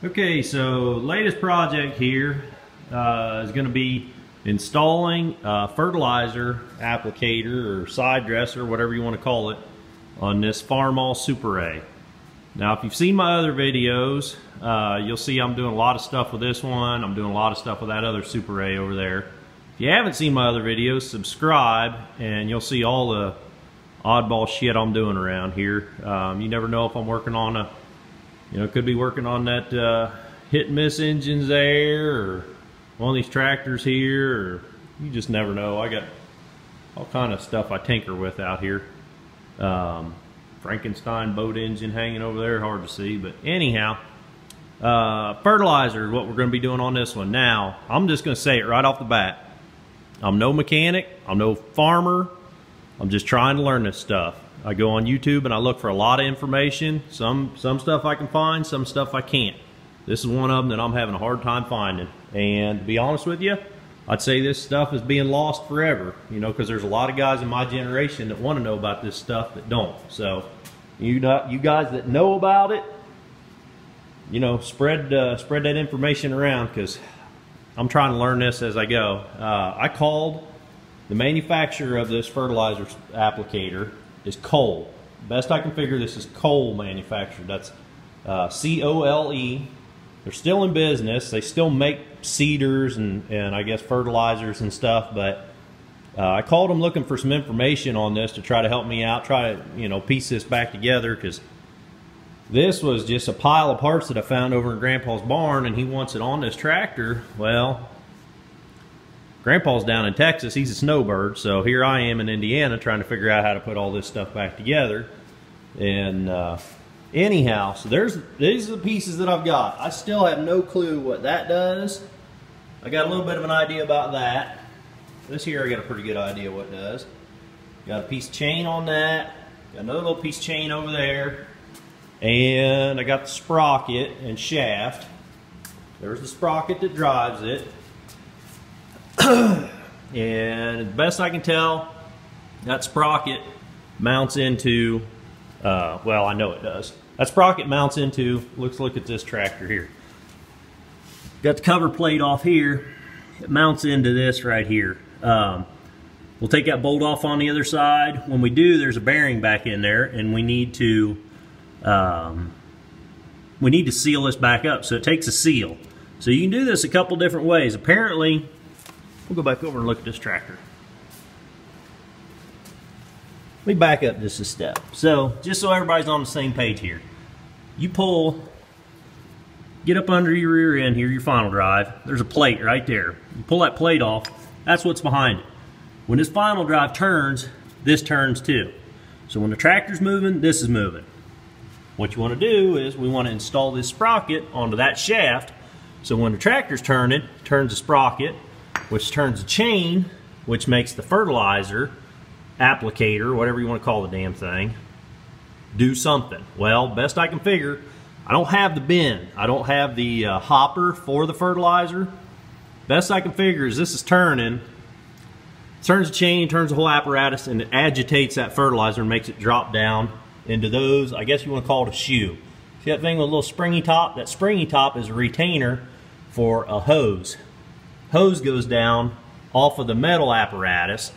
Okay, so latest project here is going to be installing a fertilizer applicator or side dresser, whatever you want to call it, on this Farmall Super A. Now, if you've seen my other videos, you'll see I'm doing a lot of stuff with this one. I'm doing a lot of stuff with that other Super A over there. If you haven't seen my other videos, subscribe and you'll see all the oddball shit I'm doing around here. You never know if I'm working on a, could be working on that hit and miss engines there, or one of these tractors here, or you just never know. I got all kind of stuff I tinker with out here. Frankenstein boat engine hanging over there, hard to see, but anyhow, fertilizer is what we're going to be doing on this one. Now, I'm just going to say it right off the bat. I'm no mechanic, I'm no farmer, I'm just trying to learn this stuff. I go on YouTube and I look for a lot of information. Some stuff I can find, some stuff I can't. This is one of them that I'm having a hard time finding. And to be honest with you, I'd say this stuff is being lost forever, because there's a lot of guys in my generation that want to know about this stuff that don't. So, you guys that know about it, spread that information around, because I'm trying to learn this as I go. I called the manufacturer of this fertilizer applicator is Cole. Best I can figure, this is Cole manufactured. That's C-O-L-E. They're still in business. They still make seeders and I guess fertilizers and stuff, but I called them looking for some information on this to try to help me out, try to piece this back together, because this was just a pile of parts that I found over in Grandpa's barn, and he wants it on this tractor. Well, Grandpa's down in Texas, he's a snowbird, so here I am in Indiana trying to figure out how to put all this stuff back together. And anyhow, so these are the pieces that I've got. I still have no clue what that does. I got a little bit of an idea about that. This here I got a pretty good idea what it does. Got a piece of chain on that, got another little piece of chain over there, and I got the sprocket and shaft. There's the sprocket that drives it. And as best I can tell, that sprocket mounts into, well, I know it does. That sprocket mounts into, look at this tractor here. Got the cover plate off here. It mounts into this right here. We'll take that bolt off on the other side. When we do, there's a bearing back in there, and we need to seal this back up. So it takes a seal. So you can do this a couple different ways. Apparently, we'll go back over and look at this tractor. Let me back up just a step. So, just so everybody's on the same page here. You get up under your rear end here, your final drive. There's a plate right there. You pull that plate off, that's what's behind it. When this final drive turns, this turns too. So when the tractor's moving, this is moving. What you want to do is we want to install this sprocket onto that shaft. So when the tractor's turning, it turns the sprocket, which turns the chain, which makes the fertilizer applicator, whatever you want to call the damn thing, do something. Well, best I can figure, I don't have the bin. I don't have the hopper for the fertilizer. Best I can figure is this is turning, turns the chain, turns the whole apparatus, and it agitates that fertilizer and makes it drop down into those, I guess you want to call it a shoe. See that thing with a little springy top? That springy top is a retainer for a hose. Hose goes down off of the metal apparatus.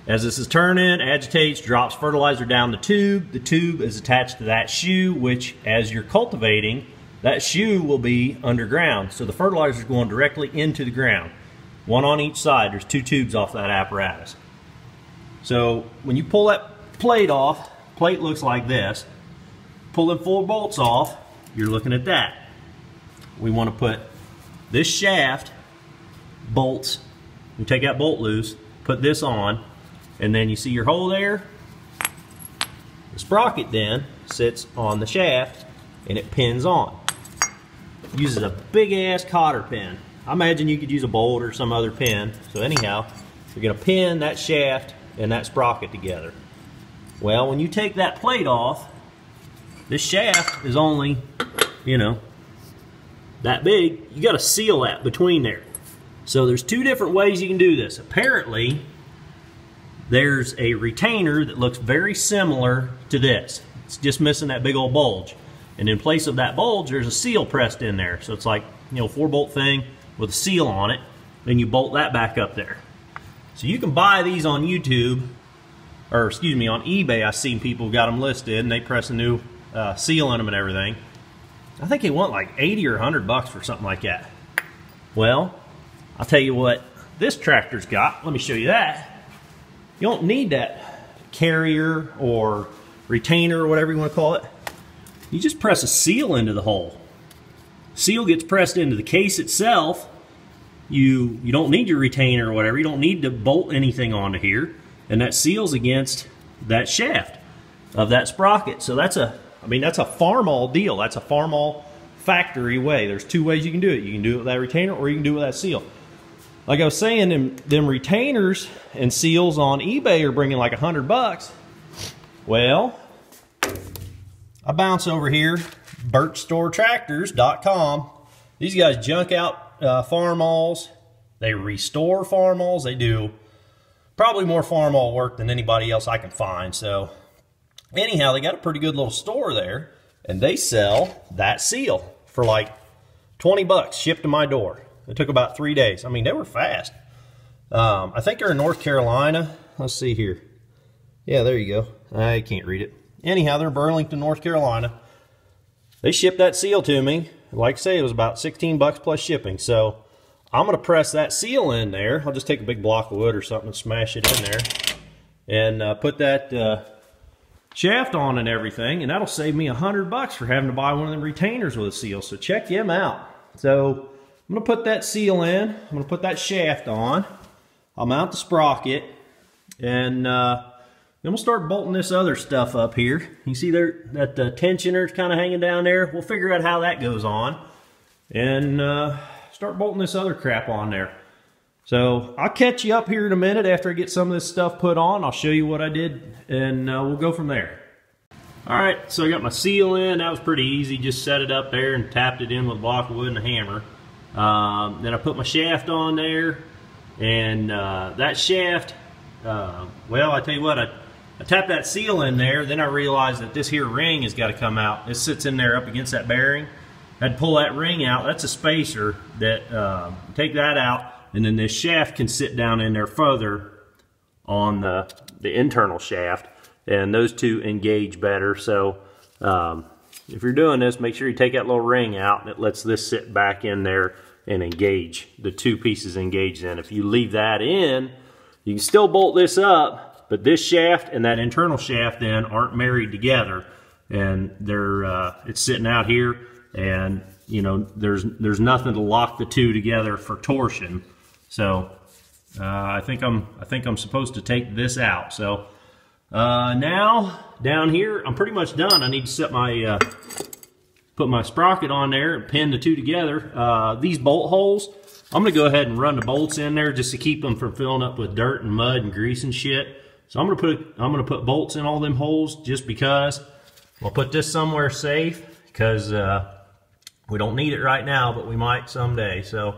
As this is turning, agitates, drops fertilizer down the tube. The tube is attached to that shoe, which as you're cultivating, that shoe will be underground. So the fertilizer is going directly into the ground. One on each side. There's two tubes off that apparatus. So when you pull that plate off, plate looks like this. Pull them 4 bolts off, you're looking at that. We want to put this shaft bolts, you take that bolt loose, put this on, and then you see your hole there. The sprocket then sits on the shaft and it pins on. It uses a big ass cotter pin. I imagine you could use a bolt or some other pin. So anyhow, you're going to pin that shaft and that sprocket together. Well, when you take that plate off, this shaft is only, that big. You got to seal that between there. So there's 2 different ways you can do this. Apparently, there's a retainer that looks very similar to this. It's just missing that big old bulge. And in place of that bulge, there's a seal pressed in there. So it's like, you know, 4-bolt thing with a seal on it. Then you bolt that back up there. So you can buy these on YouTube, or excuse me, on eBay. I've seen people got them listed and they press a new seal in them and everything. I think they want like 80 or 100 bucks for something like that. Well, I'll tell you what this tractor's got. Let me show you that. You don't need that carrier or retainer or whatever you want to call it. You just press a seal into the hole. Seal gets pressed into the case itself. You don't need your retainer or whatever. You don't need to bolt anything onto here. And that seals against that shaft of that sprocket. So that's a Farmall deal. That's a Farmall factory way. There's 2 ways you can do it. You can do it with that retainer or you can do it with that seal. Like I was saying, them retainers and seals on eBay are bringing like 100 bucks. Well, I bounce over here, birchstoretractors.com. These guys junk out Farmalls. They restore Farmalls. They do probably more Farmall work than anybody else I can find. So anyhow, they got a pretty good little store there, and they sell that seal for like 20 bucks shipped to my door. It took about 3 days. I mean, they were fast. I think they're in North Carolina. Let's see here. Yeah, there you go. I can't read it. Anyhow, they're in Burlington, North Carolina. They shipped that seal to me. Like I say, it was about 16 bucks plus shipping. So I'm going to press that seal in there. I'll just take a big block of wood or something and smash it in there. And put that shaft on and everything. And that'll save me 100 bucks for having to buy one of them retainers with a seal. So check them out. So I'm going to put that seal in. I'm going to put that shaft on. I'll mount the sprocket. And then we'll start bolting this other stuff up here. You see there that tensioner's kind of hanging down there. We'll figure out how that goes on. And start bolting this other crap on there. So I'll catch you up here in a minute after I get some of this stuff put on. I'll show you what I did and we'll go from there. Alright, so I got my seal in. That was pretty easy. Just set it up there and tapped it in with a block of wood and a hammer. Then I put my shaft on there. And that shaft, well, I tell you what, I tapped that seal in there, then I realized that this here ring has got to come out. It sits in there up against that bearing. I had to pull that ring out. That's a spacer that, take that out, and then this shaft can sit down in there further on the internal shaft, and those two engage better. So if you're doing this, make sure you take that little ring out, and it lets this sit back in there and engage. The 2 pieces engaged in. If you leave that in, you can still bolt this up, but this shaft and that internal shaft then aren't married together, and they're it's sitting out here, and you know there's nothing to lock the 2 together for torsion. So I think I'm supposed to take this out. So now down here I'm pretty much done. I need to set my put my sprocket on there and pin the 2 together. These bolt holes, I'm going to go ahead and run the bolts in there just to keep them from filling up with dirt and mud and grease and shit. So I'm going to put bolts in all them holes just because. We'll put this somewhere safe because we don't need it right now, but we might someday. So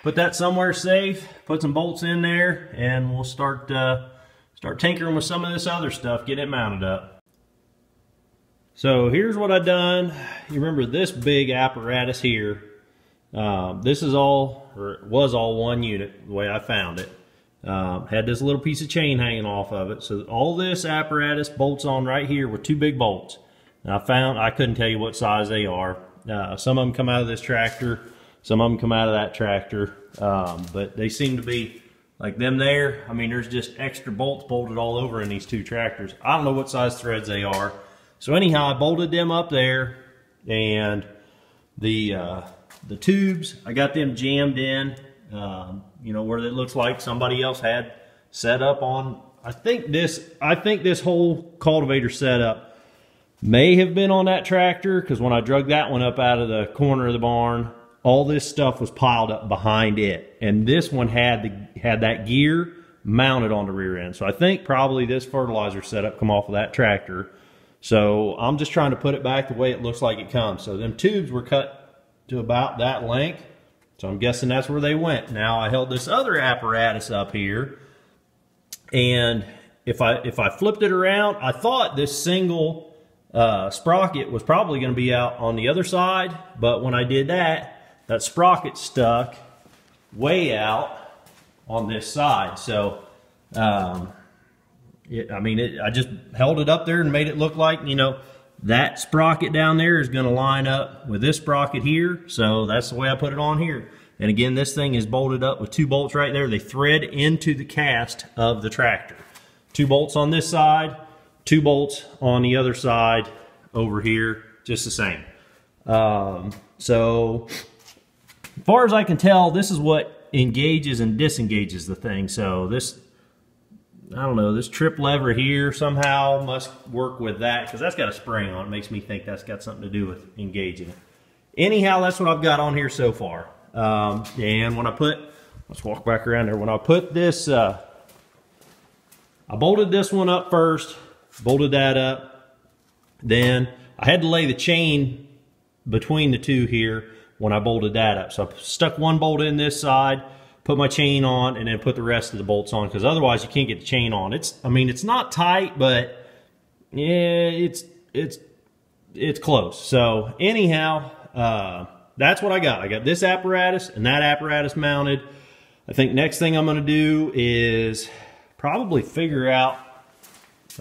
put that somewhere safe, put some bolts in there, and we'll start tinkering with some of this other stuff, get it mounted up. So here's what I've done. You remember this big apparatus here. This is all, or it was all one unit, the way I found it. Had this little piece of chain hanging off of it. So all this apparatus bolts on right here with 2 big bolts. And I couldn't tell you what size they are. Some of them come out of this tractor, some of them come out of that tractor. But they seem to be like them there. I mean, there's just extra bolts bolted all over in these 2 tractors. I don't know what size threads they are. So anyhow, I bolted them up there, and the tubes, I got them jammed in, you know, where it looks like somebody else had set up on. I think this whole cultivator setup may have been on that tractor, because when I drug that one up out of the corner of the barn, all this stuff was piled up behind it, and this one had that gear mounted on the rear end. So I think probably this fertilizer setup come off of that tractor. So I'm just trying to put it back the way it looks like it comes. So them tubes were cut to about that length. So I'm guessing that's where they went. Now I held this other apparatus up here, and if I flipped it around, I thought this single sprocket was probably going to be out on the other side, but when I did that, that sprocket stuck way out on this side. So, I just held it up there and made it look like, you know, that sprocket down there is going to line up with this sprocket here. So that's the way I put it on here. And again, this thing is bolted up with 2 bolts right there. They thread into the cast of the tractor. 2 bolts on this side, 2 bolts on the other side over here, just the same. So as far as I can tell, this is what engages and disengages the thing. So this, I don't know, this trip lever here somehow must work with that, because that's got a spring on it. Makes me think that's got something to do with engaging it. Anyhow, that's what I've got on here so far. And when I put, let's walk back around there. When I put this, I bolted this one up first, bolted that up. Then I had to lay the chain between the two here when I bolted that up. So I stuck one bolt in this side, put my chain on, and then put the rest of the bolts on, because otherwise you can't get the chain on. I mean, it's not tight, but yeah, it's close. So anyhow, that's what I got. I got this apparatus and that apparatus mounted. I think next thing I'm going to do is probably figure out,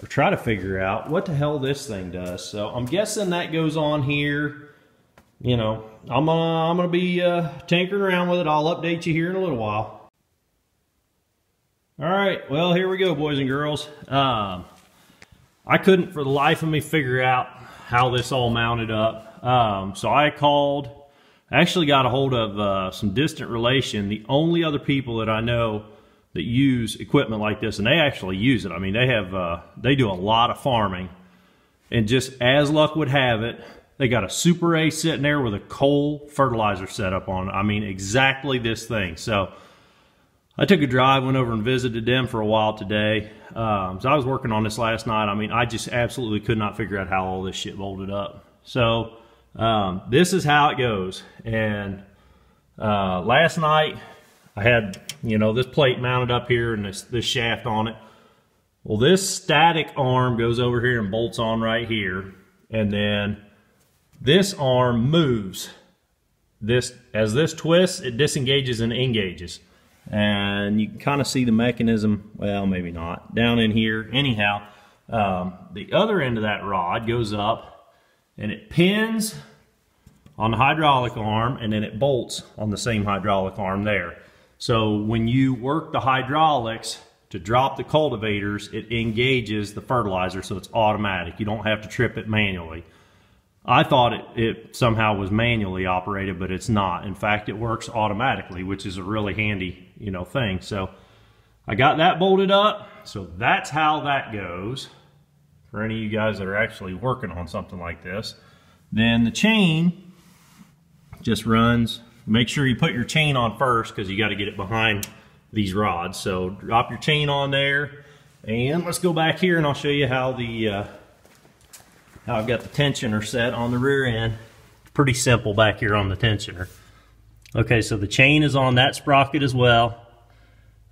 or try to figure out, what the hell this thing does. So I'm guessing that goes on here. You know, I'm gonna be tinkering around with it. I'll update you here in a little while. All right, well, here we go, boys and girls. I couldn't for the life of me figure out how this all mounted up. So I actually got a hold of some distant relation, the only other people that I know that use equipment like this, and they actually use it. I mean, they do a lot of farming, and just as luck would have it, they got a Super A sitting there with a coal fertilizer setup on it. I mean, exactly this thing. So I took a drive, went over and visited them for a while today. So I was working on this last night. I mean, I just absolutely could not figure out how all this shit bolted up. So this is how it goes. And last night I had, you know, this plate mounted up here and this shaft on it. Well, this static arm goes over here and bolts on right here. And then this arm moves. As this twists, it disengages and engages. And you can kind of see the mechanism, well, maybe not, down in here. Anyhow, the other end of that rod goes up and it pins on the hydraulic arm, and then it bolts on the same hydraulic arm there. So when you work the hydraulics to drop the cultivators, it engages the fertilizer, so it's automatic. You don't have to trip it manually. I thought it somehow was manually operated, but it's not. In fact, it works automatically, which is a really handy, you know, thing. So I got that bolted up. So that's how that goes for any of you guys that are actually working on something like this. Then the chain just runs. Make sure you put your chain on first, because you got to get it behind these rods. So drop your chain on there, and let's go back here and I'll show you how how I've got the tensioner set on the rear end. Pretty simple back here on the tensioner. Okay, so the chain is on that sprocket as well,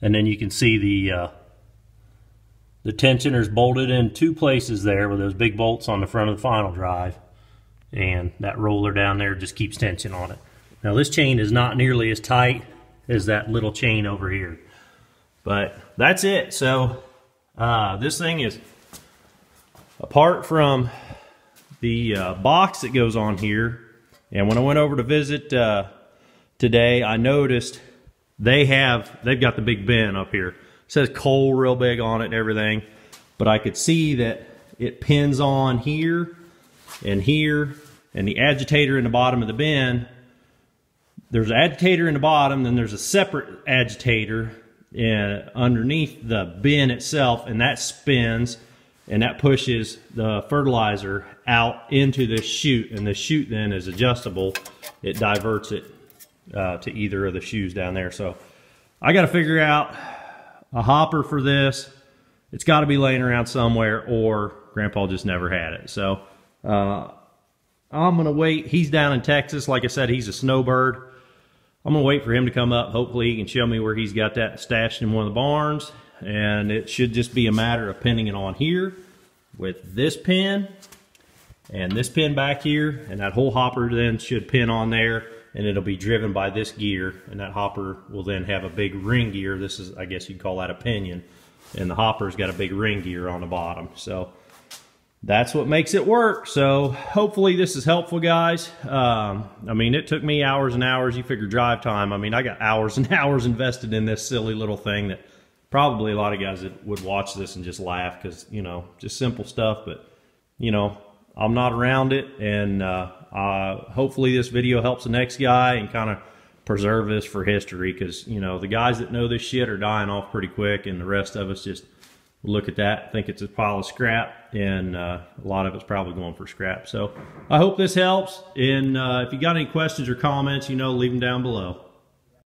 and then you can see the tensioner's bolted in 2 places there with those big bolts on the front of the final drive, and that roller down there just keeps tension on it. Now this chain is not nearly as tight as that little chain over here, but that's it. So this thing is, apart from the box that goes on here, and when I went over to visit today, I noticed they've got the big bin up here. It says coal real big on it and everything, but I could see that it pins on here, and the agitator in the bottom of the bin. There's an agitator in the bottom, then there's a separate agitator underneath the bin itself, and that spins, and that pushes the fertilizer out into this chute, and the chute then is adjustable. It diverts it to either of the shoes down there. So I got to figure out a hopper for this. It's got to be laying around somewhere, or Grandpa just never had it. So I'm gonna wait. He's down in Texas. Like I said, he's a snowbird. I'm gonna wait for him to come up. Hopefully he can show me where he's got that stashed in one of the barns, and it should just be a matter of pinning it on here with this pin, and this pin back here, and that whole hopper then should pin on there, and it'll be driven by this gear, and that hopper will then have a big ring gear. This is, I guess you'd call that a pinion, and the hopper's got a big ring gear on the bottom. So that's what makes it work. So hopefully this is helpful, guys. I mean, it took me hours and hours. You figure drive time. I mean, I got hours and hours invested in this silly little thing that probably a lot of guys that would watch this and just laugh because, you know, just simple stuff. But, you know, I'm not around it, and hopefully this video helps the next guy and kind of preserve this for history, because, you know, the guys that know this shit are dying off pretty quick, and the rest of us just look at that, think it's a pile of scrap, and a lot of it's probably going for scrap. So I hope this helps, and if you got any questions or comments, you know, leave them down below.